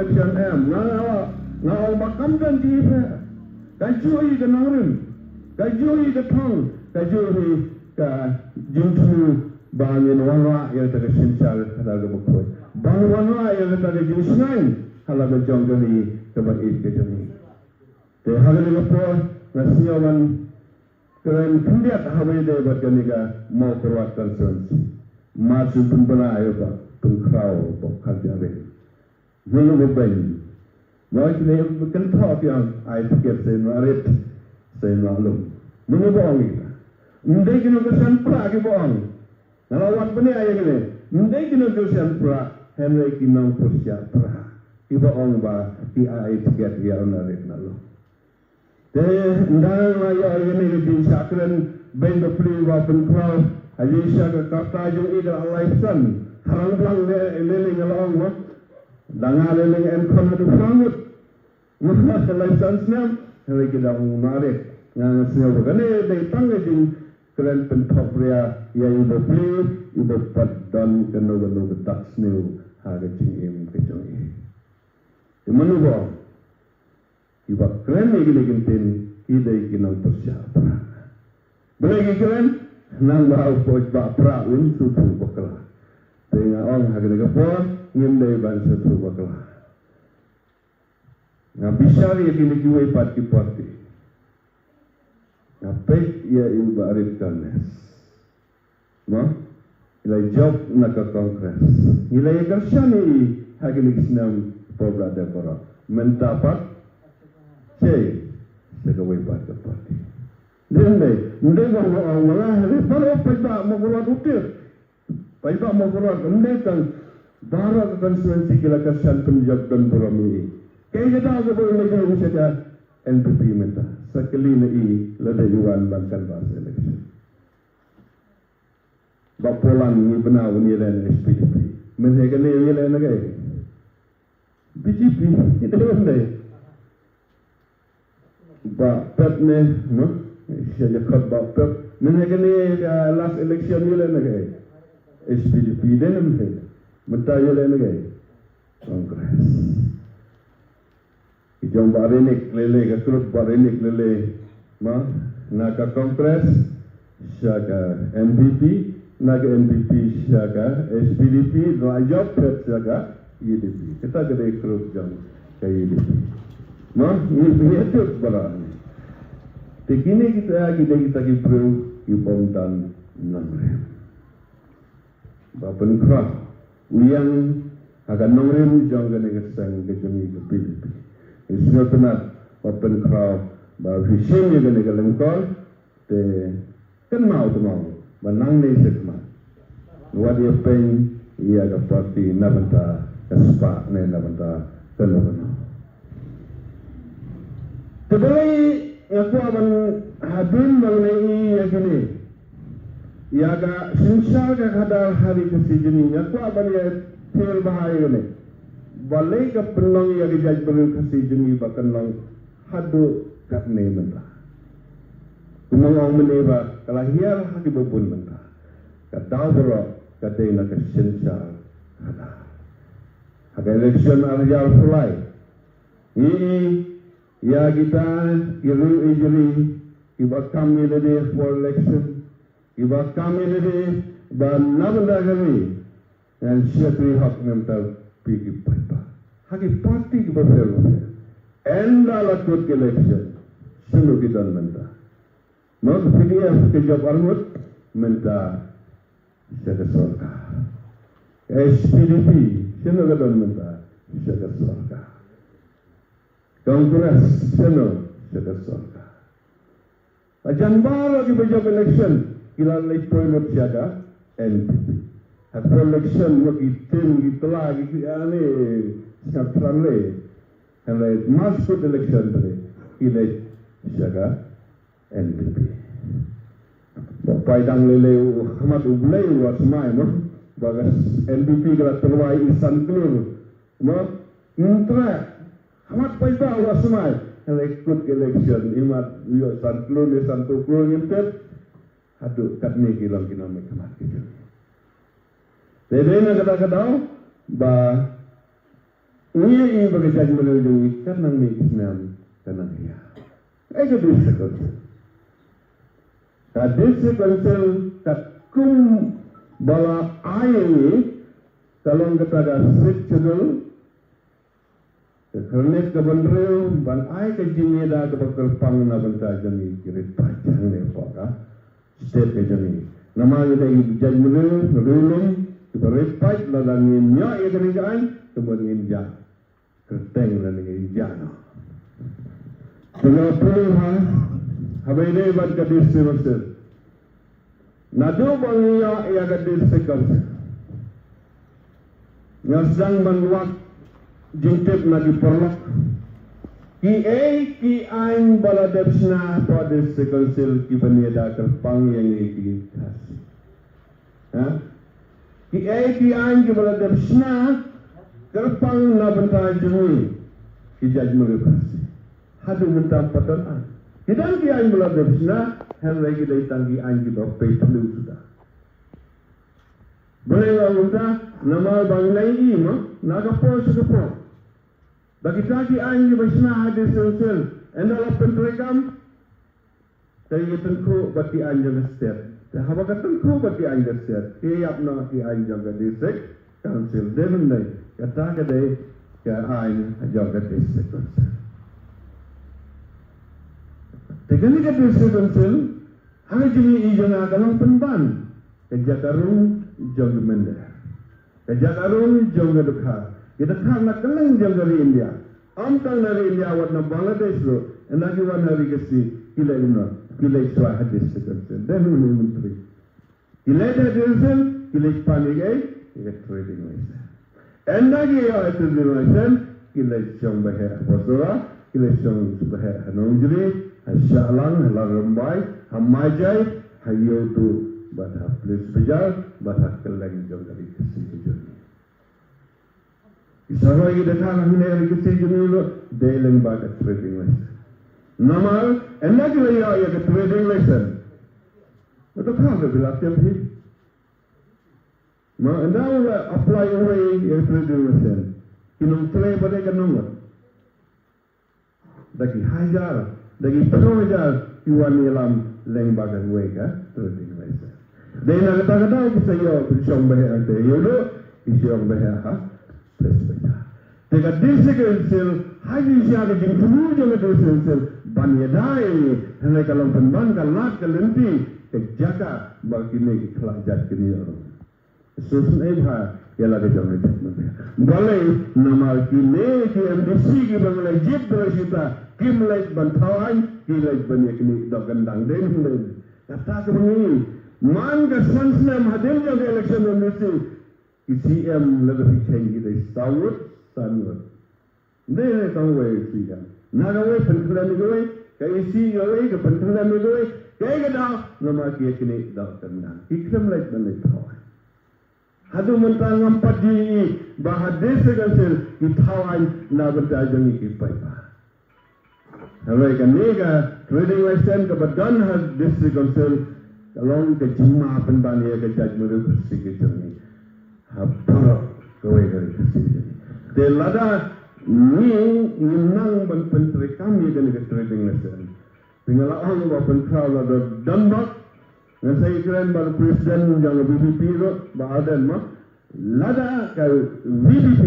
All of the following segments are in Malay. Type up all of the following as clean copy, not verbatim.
election em nga makam kan ji phe ka joi ka nangrim ka joi ka thong ka joi ka jintu bangin wanwa ya ta sinchal kada ga bukoi bang wanwa ya ta ga jinsnain hala ga jongani ka ba it ke jani te hagal ga po na siyawan keren pindiat hawe de ba gani ga mau kurwat concerns masu pembela ayo ba pengkrau ba khajabe Gulu beban, wajib ni bukan thap yang I fikir saya narit saya maklum. Mana bohong kita? Mendai kena kesan pra ke bohong. Nalawan pun ni ayah kena. Mendai kena kesan pra, hendak kena persiap pra. Iba bohong ba, I fikir dia narit nalu. Teh, ndang ayah ini lebih sakran benda peri wapen kau. Haji syak kata jung ida Allah san. Harang belang lele ngalong wah. Dangar leling en kon du frangut mah license nam hari kita narik ngang sio begane dei tang jing keren pentopria ya ibu beli ibu padan keno keno betak snew harga jing em kejong e di mana bo ibu keren ni gini kintin idai kinang persiap belagi keren nang bau poj ba pra un sutu bakala tengah orang harga kapor ngimdai bangsa tu bakal. Nga bisar ya kini kiwai parti. Nga pek ya iba arif kanes. Ma? Ilai job naka kongres. Ilai kersyani hagini kisnam pobrada kora. Mentapat cek segawai parti. Ndai kong orang baru pajak magulat utir. Pajak magulat ndai kang Barat konstituensi kila kersan penjag dan berami. Kaya kita aku boleh negara saja NPP minta. Sekali ni lada yuan bangkan bahasa election. Bapolan ni benar ni lain SPDP. Mereka ni lain lagi. BJP kita ni. Bapet ni, saya kat bapet. Mereka ni last election ni lain lagi. SPDP dia ni. Mentaya lain lagi Kongres Ijong barinik lele ke grup barinik lele Naga Kongres Syaga NPP Naga NPP Syaga SPDP Rajab Syaga UDP Kita ada grup jam ke UDP Ini itu barang Tekini kita kipru Ibom dan Namrem Bapak Kerah Uyang akan nongrim jangan nekesang kejami kepipi. Isnya benar open crowd bahawa vision yang kena kelengkol te kan mau tu mau menang ni sekma. Wadi pen ia ke parti nabanta kespa ne nabanta telono. Tetapi aku akan hadir mengenai yang ini. Iaga sinsar ka kadar hari kesijini aku aban ya tel bahaya ni balai ka penlang ya dijaj beri kesijini bahkan lang hadu kat ne mentah kumang meneba kalahir hadi bubun mentah kadau bro kadai na sinsar ada election arjal fulai ini ya kita iru ijri iba kami lede for election Iba kami ni dan nabenda kami dan siapa hak mental pergi pada haki parti kita berfirman enda lakut election sunu kita menta mau PDF kejap armut menta siapa sorga SPDP sunu kita menta siapa sorga Kongres sunu siapa sorga ajan baru kita berjaya election Kila lagi point siaga NPP. Hasil election wak itim gitulah gitu ane siap terangle. Kalau masuk election tadi kila siaga NPP. Bapak idang lele Ahmad Ublay was main bagas NPP kalau terwai isan kelur. Intra Ahmad Paida was main. Kalau ikut election imat isan kelur isan tukur ngintip. Aduh, kat ni kilang mereka mati. Jadi nak kata-kata, bah ini bagi jadi melindungi karena Islam karena dia. Ego desa konsel. Desa konsel kum bala ayani kalau kita ada sesuatu kerana kebenaran ban ay kejini dah kebetul pang na banta jami kirit pajang ne poka step jami nama kita jadi melindungi kirit paj ladang nya ia kerjaan kemudian ja kerteng ladang jana. Dengan peluhan, habai ini bad kadis sirosir. Nado bangiya ia kadis sekarang. Ngasang banwak jintip nagi perlak. Ki ain baladepsna pada sekarang ki baniada kerpang yang ikitas. Ki ain ki baladepsna kerpang na bentai jumi ki jajmul kasi. Hadu mentang patan. Hidang ki ain baladepsna hal lagi dari tanggi ain ki bawa pelu sudah. Boleh orang nama bangunai ima naga pos kepo. Bagi tadi ain ki basna hadis sel endal pentrekam kaya tenku bati ain jaga setiap. Haba tenku bati ain jaga setiap. Tiap na ki ain jaga disek council demen dai. Kata kadai ke ain jaga disek council. Tegani ka disek council hang jimi ijana kalang penban. Kejakarung jog mender. Kejakarung jog dukha. Kita kan nak kelang jog dari India. Amkang dari India warna Bangladesh lo. Enagi warna hari kesi kila ina kila iswa hadis sekarang. Dan ini menteri. Kila hadis kila pani gay kila trading lagi. Enagi ya itu dilaisan kila isong bahaya wasora kila isong bahaya hanongjri hasyalang halarumbai hamajai hayotu. Bahawa polis bejar, bahawa kelang jauh dari kesejahteraan. Isara ini datang hari ini kesejahteraan lo, dalam bagai trading lesson. Nama, enak lagi ya ke trading lesson. Itu kau bila tiap hari. Ma, anda ulah apply away ya trading lesson. Kinong play pada kenongan. Dagi hajar, dagi penuhajar, iwan ilam leng bagai wega trading lesson. Dena kata-kata kita yo pisong bahaya ante yodo pisong bahaya ha plus bahaya. Teka desa kecil haji siapa yang dulu jangan desa kecil banyadai hendak kalau penban kalat kelenti kejaga bagi ni kelajat kini orang. Susun ebha ialah kejangan jatuh. Balai nama kini KMDC kibangai jib berasita kimlai bantawan kimlai banyak kini dokendang den. Kata kebunyi. Man ka sansna mahadil jang election memisi CM lebih change dari sawut sanwut. Dene kangway siya. Nagaway pentulan nagaway kay isi gaway ka pentulan nagaway kay kada nama kiya kini daw kanang. Ikram light man ito. Hadu mentang ngampat di bahadis kansel itawan na bertajang ikipai pa. Hawai kaniga trading license ka badan has district council kalau ke jemaah penbani ke jajmuru bersih jernih, habis kau dari bersih jernih. Telada ni menang penteri kami dengan trading lesson. Tinggal orang bawa pentral ada dambak. Dan saya kira baru presiden yang BBP itu bahadan mah. Lada kau BBP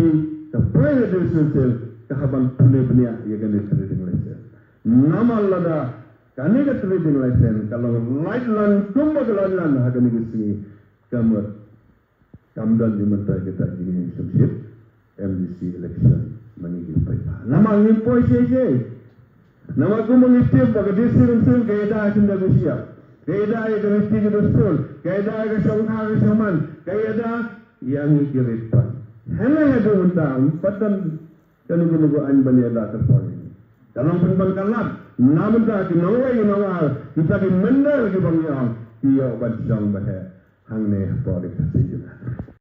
kepada desel kehaban punya ia dengan trading lesson. Nama lada. Kani ka trading license kalau light land kumba kelangan hakan ini kamar kamdan di menteri kita ini subsip MDC election menigi payah. Nama ini poise je. Nama aku mengistip bagi disirin kaida akan dah siap. Kaida yang mesti kita sul. Kaida yang sangka ke zaman. Kaida yang kirit pan. Hendak ada mentang padan kanu an baniada terponi. Dalam penbangkalan namun tak nawai nawal kita di mendal ke bangyang ia bajang bahaya hang ne body kasih.